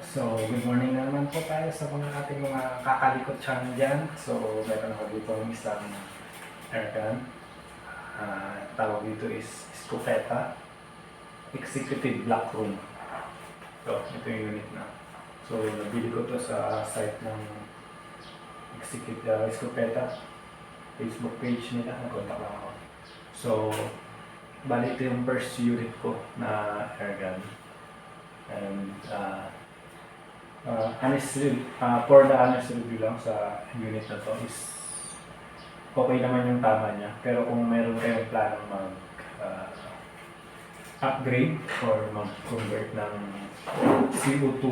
So, good morning na naman po tayo sa mga ating mga kakalikot channel dyan. So, meron ako dito ng isang airgun. Tawag dito is Escopeta Executive Black Room. So, ito yung unit na. So, nabili ko to sa site ng Escopeta Facebook page nila. Nag-contact lang ako. So, bali ito yung first unit ko na airgun. And, honestly, for the honest review lang sa unit na to is okay naman yung tama niya. Pero kung meron kayong planong upgrade or mag-convert ng CO2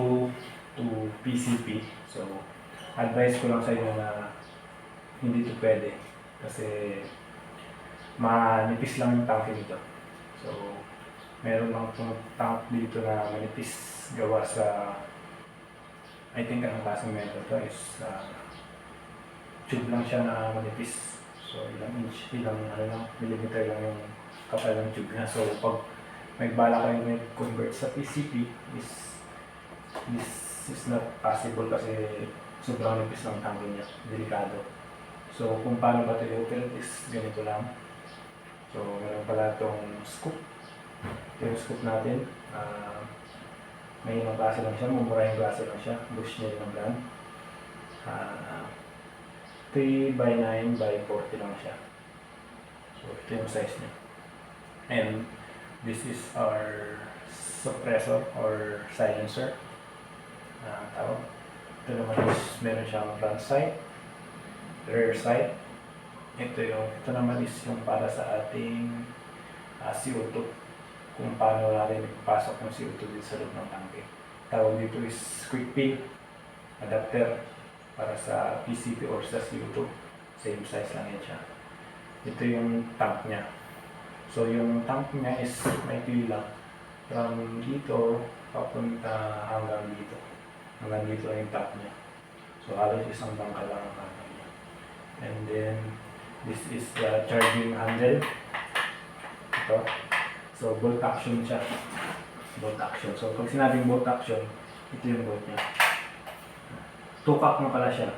to PCP, so advice ko lang sa inyo na hindi ito pwede kasi manipis lang yung tanke nito. So meron lang itong tank dito na manipis gawa sa I think ang klaseng method to is tube lang siya na manipis. So ilang inch, ilang millimeter lang yung kapal ng tube niya. So pag may bala kayo may convert sa PCP, this is not possible kasi sobrang nipis ng tanke niya, delikado. So kung paano ba ito i-operate is ganito lang. So meron pala itong scoop. Ito yung scoop natin. May ibang klase lang siya, mumurahing klase lang siya, Bushnell ng brand. 3x9x40 lang siya. So ito yung size niya. And this is our suppressor or silencer. Ito naman is meron siyang front sight, rear sight. Ito naman is yung para sa ating CO2. Kung paano natin ipapasok ng CO2 dito sa loob ng tangke. Tawag dito is quick pin adapter para sa PCP or sa CO2. Same size lang yan siya. Ito yung tank niya. So yung tank niya is may pila from dito papunta hanggang dito. Hanggang dito yung tank niya. So halos isang bangka lang ang tank niya. And then this is the charging handle. Ito. So, bolt action siya. Bolt action. So, pag sinabing bolt action, ito yung bolt niya. 2 cap na pala siya.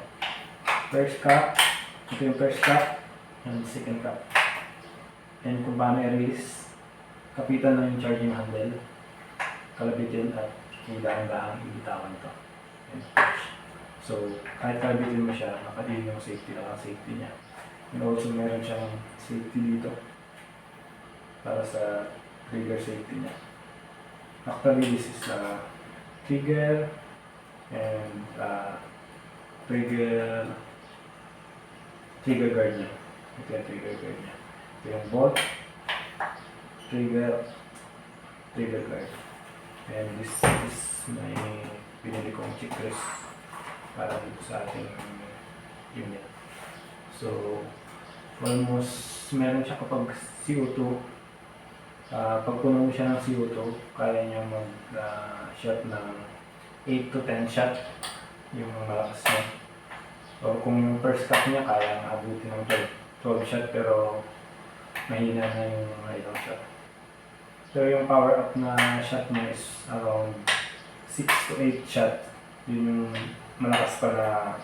First cap, ito yung first cap, and second cap. And kung paano i-release, kapitan na yung charging handle, kalabitin at yung dahan-dahang ibitawan ito. So, kahit kalabitin mo siya, nakadiin yung safety niya. And also, meron siyang safety dito para sa trigger safety niya. Actually, this is trigger and trigger guard niya. Ito yung trigger guard niya. Ito yung bolt, trigger guard. And this is may pinili kong checklist para dito sa ating unit. So, almost meron siya kapag CO2. Pag puno siya ng CO2, kaya niya mag-shot ng 8 to 10 shot yung malakas niya. So kung yung first cut niya, kaya abutin ng 12 shot pero mahina na yung ilang shot. So yung power up na shot niya is around 6 to 8 shot. Yun yung malakas pa na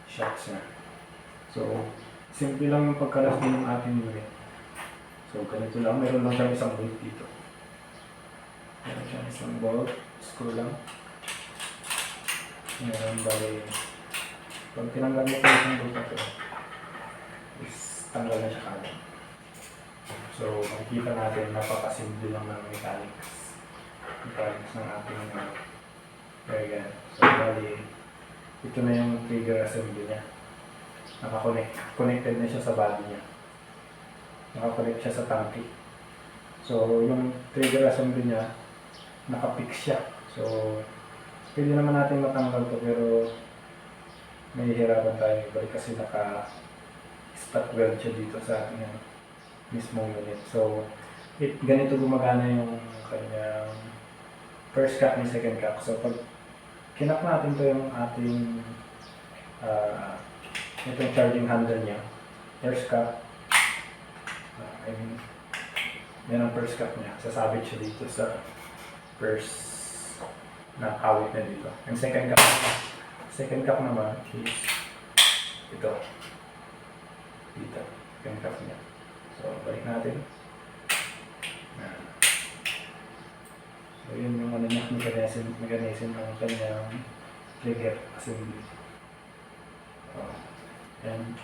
shots niya. So simple lang yung pagkalas din ng ating unit. So, ganito lang. Meron lang siyang isang bolt dito. Meron siyang isang bolt. Screw lang. Meron bali. Pag tinanggal mo ko isang bolt na ito, is tanggal na siya kagad. So, makikita natin napakasimple lang ng mechanics. Mechanics ng ating airgun. So, bali, ito na yung trigger assembly niya. Connected na siya sa body niya. Nakakonect siya sa tanke. So, yung trigger assembly niya, nakapix siya. So, pwede naman natin matanggal to pero mahihirapan tayo ibalik kasi naka-spot weld siya dito sa ating mismong unit. So, ganito gumagana yung kanyang first cap and second cap. So, pag kinap natin to yung ating itong charging handle niya, first cap, yan ang first cap niya. Sasabit siya dito sa first na kawit na dito. Yung second cup naman is ito. Dito. Second cup niya. So, balik natin. Yan. So, yun yung ano niya, mechanism ng kanyang trigger assembly. And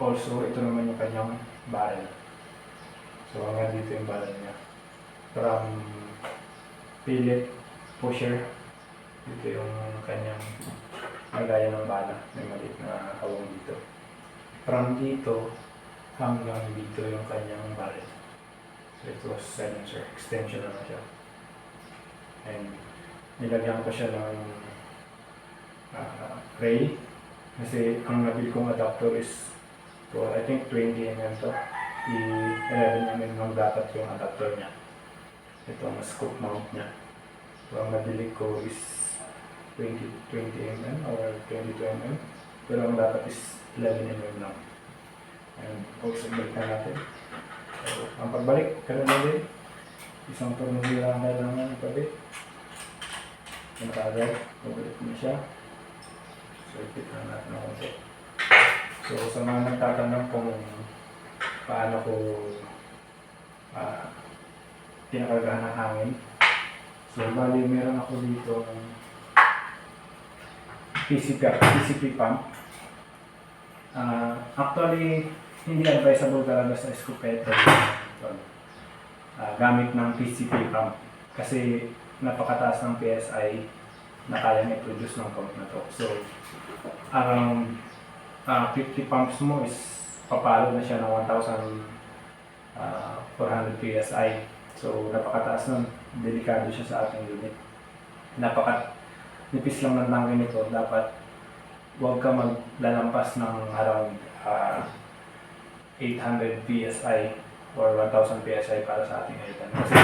also, ito naman yung kanyang barrel. So, hanggang dito yung barrel niya. From pillet pusher, dito yung kanyang lagayan ng bala. May maliit na hawang dito. From dito hanggang dito yung kanyang barrel. So, it was silencer. Extension naman siya. And nilagyan ko siya ng ray. Kasi ang nabili kong adapter is to, I think 20mm to. 11mm lang dapat yung adapter niya. Ito ang scope mount niya. So ang nabili ko is 20mm or 22mm. Pero ang dapat is 11mm lang. And also balikan natin. So ang pagbalik, ganun na din. Isang tornilyo lang kailangan ipabit. Yung kagad, pabalik mo siya. So ipit na natin ng konti. So sa mga nagtatanong kung paano ko pinakargahan ng hangin. So bali meron ako dito ng PCP pump. Actually, hindi advisable talaga sa escopeta gamit ng PCP pump kasi napakataas ng PSI na kaya i-produce ng pump na to. So, around 50 pumps mo is papalo na siya ng 1,400 PSI. So, napakataas nun. Delikado siya sa ating unit. Nipis lang ng tangke nito. Dapat huwag ka maglalampas ng around 800 PSI or 1,000 PSI para sa ating airgun. Kasi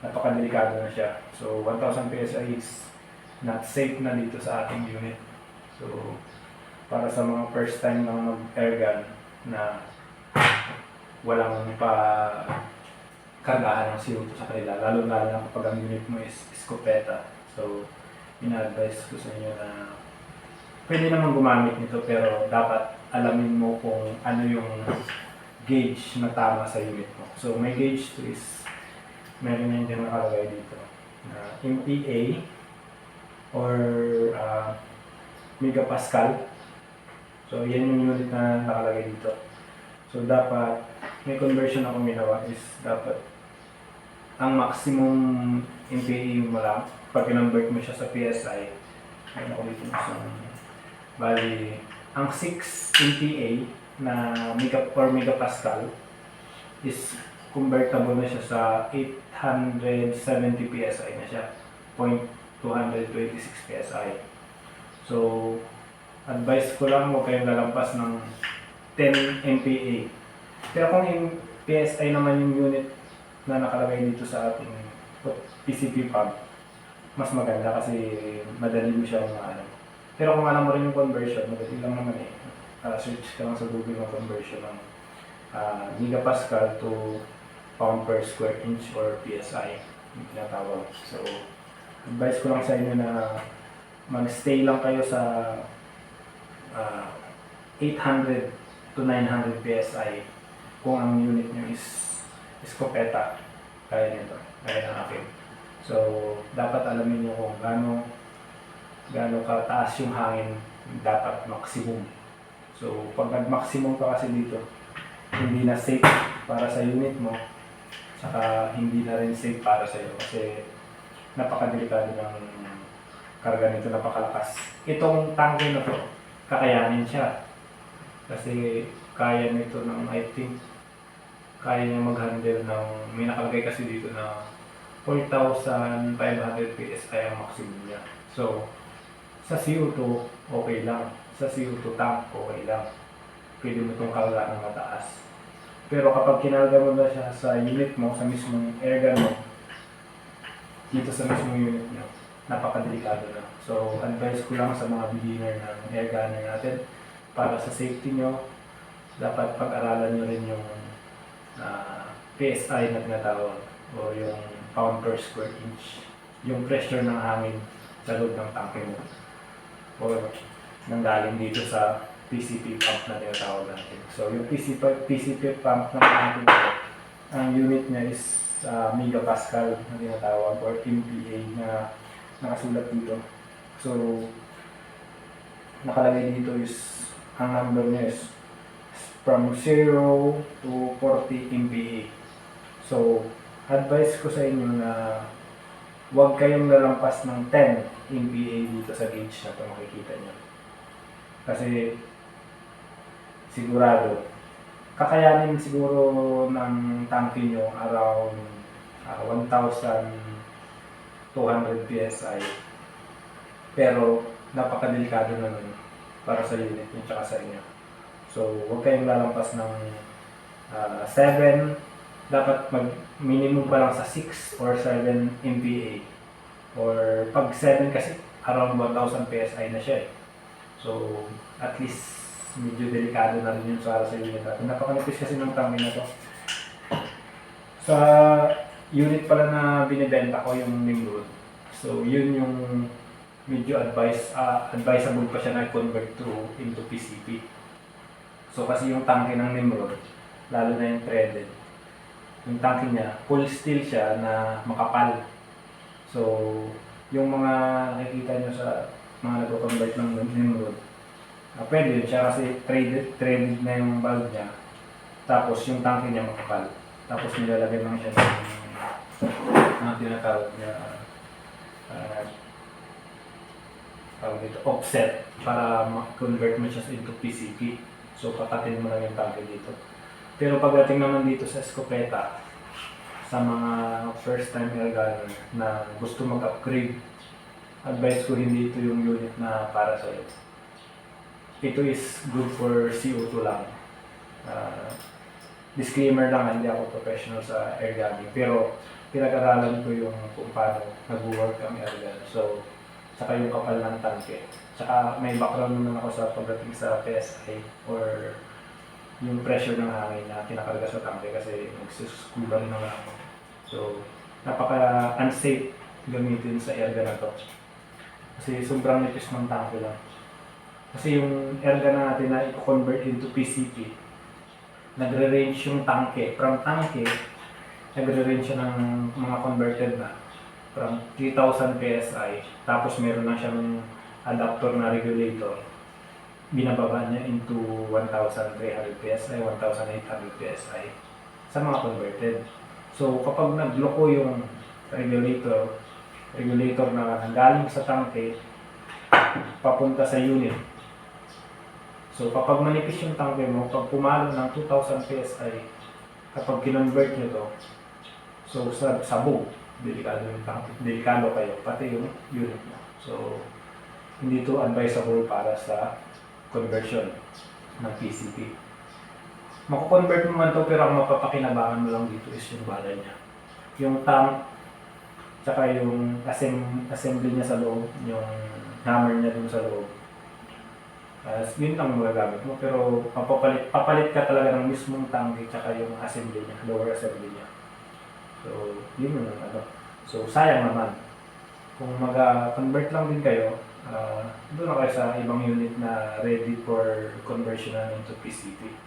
napakadelikado na siya. So, 1,000 PSI is not safe na dito sa ating unit. So, para sa mga first time ng mag-airgun na walang kargahan ng CO2 sa kanila, lalo na kapag ang unit mo is escopeta. So, ina-advise ko sa inyo na pwede naman gumamit nito pero dapat alamin mo kung ano yung gauge na tama sa unit mo. So, may gauge to is meron na yung nakalagay dito na MPa or megapascal. So, yan yung unit na nakalagay dito. So, dapat, may conversion akong ginawa is dapat ang maximum MPa mo lang, pag kinonvert mo siya sa PSI, ayun ako dito bali, ang 6 MPa na megapascal is convertible na siya sa 870 PSI na siya, 0.226 PSI. So, advice ko lang huwag kayong lalampas ng 10 MPa. Pero kung yung PSI naman yung unit na nakalagay dito sa ating PCP pump, mas maganda kasi madali mo siya Pero kung alam mo rin yung conversion, madali lang naman eh. Search ka lang sa Google ng conversion ng megapascal to pound per square inch or PSI yung tinatawag. So, advice ko lang sa inyo na mag-stay lang kayo sa 800 to 900 PSI kung ang unit nyo is escopeta, kaya nito, kaya ng akin. So, dapat alamin nyo kung gaano kataas yung hangin dapat maximum. So, pag nag-maximum ka kasi dito, hindi na safe para sa unit mo, saka hindi na rin safe para sa iyo kasi napakadelikado ng karga nito, napakalakas. Itong tangke na to, kakayanin siya. Kasi kaya nito ng, I think, kaya niya mag-handle ng, may nakalagay kasi dito na 4,500 PSI ang maximum niya. So, sa CO2, okay lang. Sa CO2 tank, okay lang. Pwede mo itong karga ng mataas. Pero kapag kinarga mo na siya sa unit mo, sa mismong airgun mo, dito sa mismong unit nyo, napakadelikado na. So, advice ko lang sa mga beginner ng airgunner natin, para sa safety nyo, dapat pag-aralan nyo rin yung PSI na tinatawag o yung pound per square inch, yung pressure ng hangin sa loob ng tangke mo. Or nanggaling dito sa PCP pump na tinatawag natin. So yung PCP pump na natin, ang unit niya is megapascal na tinatawag or MPa na nakasulat dito. So nakalagay dito is ang number niya is from 0 to 40 MPa. So advice ko sa inyo na huwag kayong lalampas ng 10 MPa dito sa gauge na ito, makikita nyo. Kasi sigurado, kakayanin siguro ng tanke nyo around 1,200 PSI. Pero napakadelikado na nun para sa unit nyo tsaka sa inyo. So huwag kayong lalampas ng 7, dapat mag-minimum pa lang sa 6 or 7 MPa. Or pag 7 kasi around 1,000 PSI na siya eh. So at least medyo delikado na rin yun para sa unit natin. Napakanipis kasi ng tangke na to. Sa unit pala na binibenta ko yung Nimrod. So yun yung medyo advisable pa siya na convert into PCP. So kasi yung tangke ng Nimrod, lalo na yung threaded, yung tangke niya, full steel siya na makapal. So yung mga nakikita nyo sa mga nagko-convert ng Nimrod, pwede yun siya kasi threaded na yung valve niya. Tapos yung tangke niya makapal. Tapos nilalagyan lang siya ng tinatawag niya offset para ma-convert mo siya into PCP. So patatin mo lang yung tangke dito. Pero pagdating naman dito sa escopeta, sa mga first time air gunner na gusto mag-upgrade, advice ko hindi ito yung unit na para sa iyo. Ito is good for CO2 lang. Disclaimer lang, hindi ako professional sa air gunning, pero pinag-aralan ko yung kung paano nag-work ang air gun. So, saka yung kapal ng tanke. Saka may background naman ako sa pagdating sa PSI or yung pressure ng hangin na kinakarga sa tanke kasi nagsuscuba rin naman ako. So, napaka-unsafe gamitin sa air gun na to. Kasi sobrang nipis ng tanke lang. Kasi yung air gun natin na i-convert into PCP, nagre-range yung tanke. From tanke, nagre-range siya ng mga converted na from 3,000 PSI. Tapos meron na siyang adapter na regulator. Binababa niya into 1,300 PSI, 1,800 PSI sa mga converted. So kapag nagloko yung regulator na galing sa tanke, papunta sa unit. So kapag manipis yung tanke mo, pag pumalo ng 2,000 PSI, kapag kinonvert nyo to, so sa sabog, delikado yung tanke, delikado kayo, pati yung unit mo. So hindi to advisable para sa conversion ng PCP. Mako-convert mo man to, pero ang mapapakinabangan mo lang dito is yung balay niya. Yung tank, tsaka yung assembly niya sa loob, yung hammer niya dun sa loob. Yun lang magagamit mo, pero papalit ka talaga ng mismong tanke tsaka yung assembly niya, lower assembly niya. So, yun yung ano. So, sayang naman. Kung mag-convert lang din kayo, doon na kayo sa ibang unit na ready for conversion into PCP.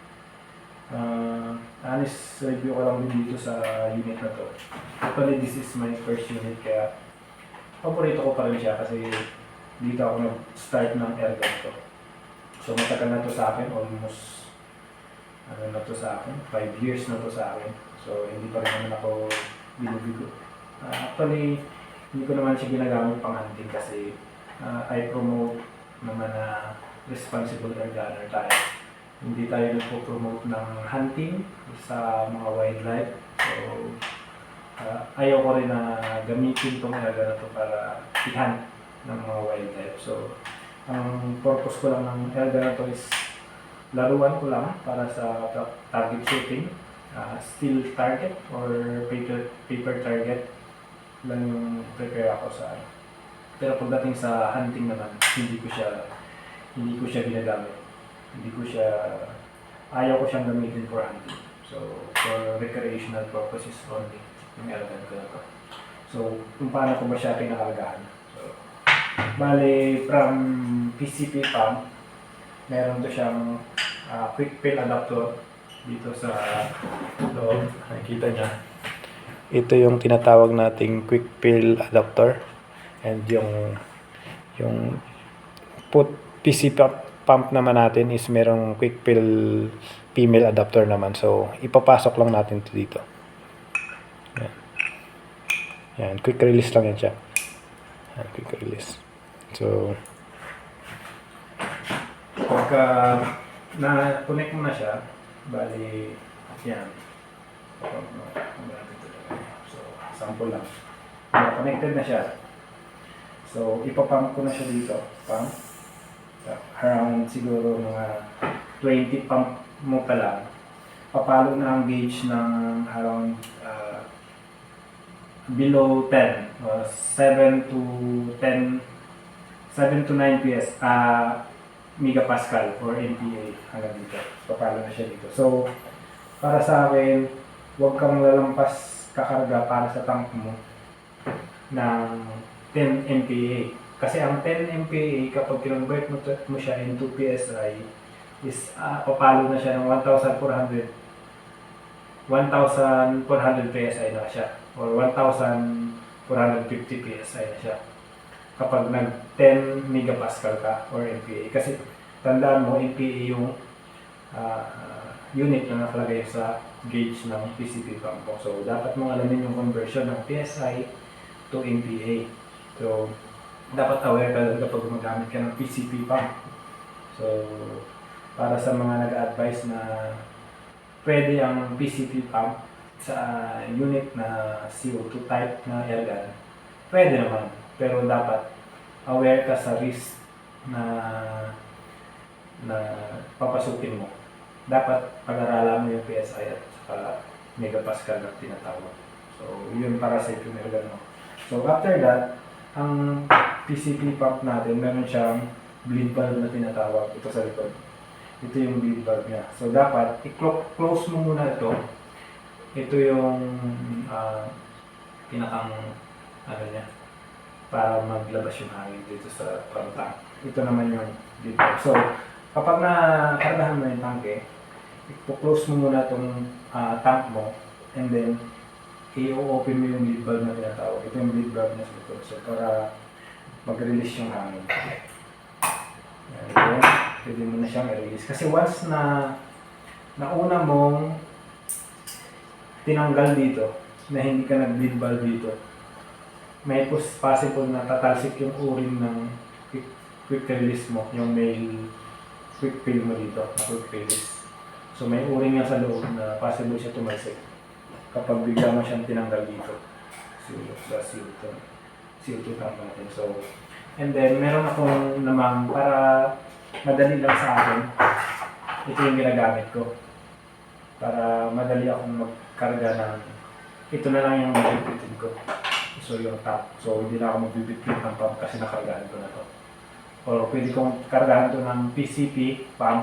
Honest review ko lang din dito sa unit na to. Actually, this is my first unit, kaya paborito ko pa rin siya kasi dito ako nag-start ng air gun to. So matagal na to sa akin, almost 5 years na to sa akin. So hindi pa rin naman ako binubigo. Actually, hindi ko naman siya ginagamit pang hunting kasi I promote naman na responsible air gunner tayo. Hindi tayo nagpo-promote ng hunting sa mga wildlife. So ayaw ko rin na gamitin itong air gun na to para i-hunt ng mga wildlife. So ang purpose ko lang ng air gun na to is laruan ko lang para sa target shooting, steel target or paper target lang yung prepare ako sa ano. Pero pagdating sa hunting naman, hindi ko siya ginagamit. Ayaw ko siyang gamitin for hunting. So for recreational purposes only yung air gun ko na to. So kung paano ko ba siya pinakagahan. So Bale, from PCP pump, meron to siyang quick fill adapter dito sa loob. Nakikita niya. Ito yung tinatawag nating quick fill adapter, and yung PC pump naman natin is merong quick fill female adapter naman. So ipapasok lang natin ito dito. Yan, quick release lang yan siya. Yan, quick release. So pagka na-connect mo na siya, bali yan. So sample lang. Connected na siya. So ipapump ko na siya dito. Pump. Around siguro mga 20 pump mo pa lang, papalo na ang gauge ng around below 10, 7 to 10, 7 to 9 PS, megapascal or MPa hanggang dito. Papalo na siya dito. So, para sa akin, huwag kang lalampas kakarga para sa tank mo ng 10 MPa. Kasi ang 10 MPa, kapag kinonvert mo siya into PSI, is papalo na siya ng 1,400 PSI na siya, or 1,450 PSI na siya kapag nag 10 megapascal ka or MPa. Kasi tandaan mo, MPa yung unit na nakalagay sa gauge ng PCP pump mo. So dapat mong alamin yung conversion ng PSI to MPa. So dapat aware ka lang kapag gumagamit ka ng PCP pump. So, para sa mga nag-advise na pwede ang PCP pump sa unit na CO2 type na airgun, pwede naman. Pero dapat aware ka sa risk na papasukin mo. Dapat pag-aralan mo yung PSI at saka megapascal na tinatawag. So, yun para sa yung airgun mo. So, after that, ang PCP pump natin, meron siyang bleed valve na tinatawag. Ito sa likod. Ito yung bleed valve niya. So, dapat i-close mo muna ito. Ito yung pinakang niya para maglabas yung hangin dito sa tank. Ito naman yung bleed valve. So, kapag nakargahan mo yung tanke, i-close mo muna itong tank mo, and then i-open mo yung bleed valve na tinatawag. Ito yung bleed valve na sa likod. So, para mag-release yung hangin. Ayan. Pwede mo na siyang i-release. Kasi once na nauna mong tinanggal dito, na hindi ka nag-bleed valve dito, may possible na tatalsik yung uring ng quick release mo, yung may quick fill mo dito, na quick release. So, may uring yan sa loob na possible siya tumalsik kapag bigla mo siyang tinanggal dito sa CO2 tank natin. So, and then meron akong namang, para madali lang sa akin, ito yung ginagamit ko para madali akong magkarga ng, ito na lang yung magbibitin ko. So, yung top. So, hindi na ako magbibitin ng pump kasi nakargahan ko na to. Or pwede kong kargahan to ng PCP pump,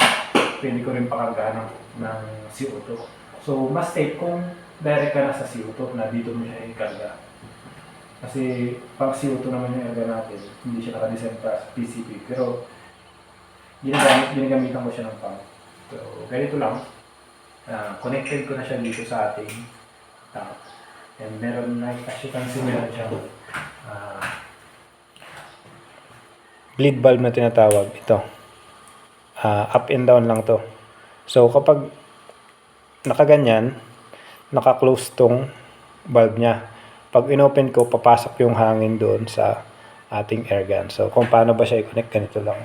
pwede ko rin pakargahan ng CO2. So, mas safe kung direct ka na sa CO2 na dito mo siya ikarga. Kasi pang CO2 naman yung erga natin, hindi siya nakadesign para PCP. Pero ginagamitan ko siya ng pump. So, ganito lang. Connected ko na siya dito sa ating tank. And meron na, as you can see, meron siyang bleed valve na tinatawag. Ito. Up and down lang to. So, kapag nakaganyan, naka-close tong valve niya. Pag inopen ko, papasok yung hangin doon sa ating airgun. So, kung paano ba siya i-connect, ganito lang.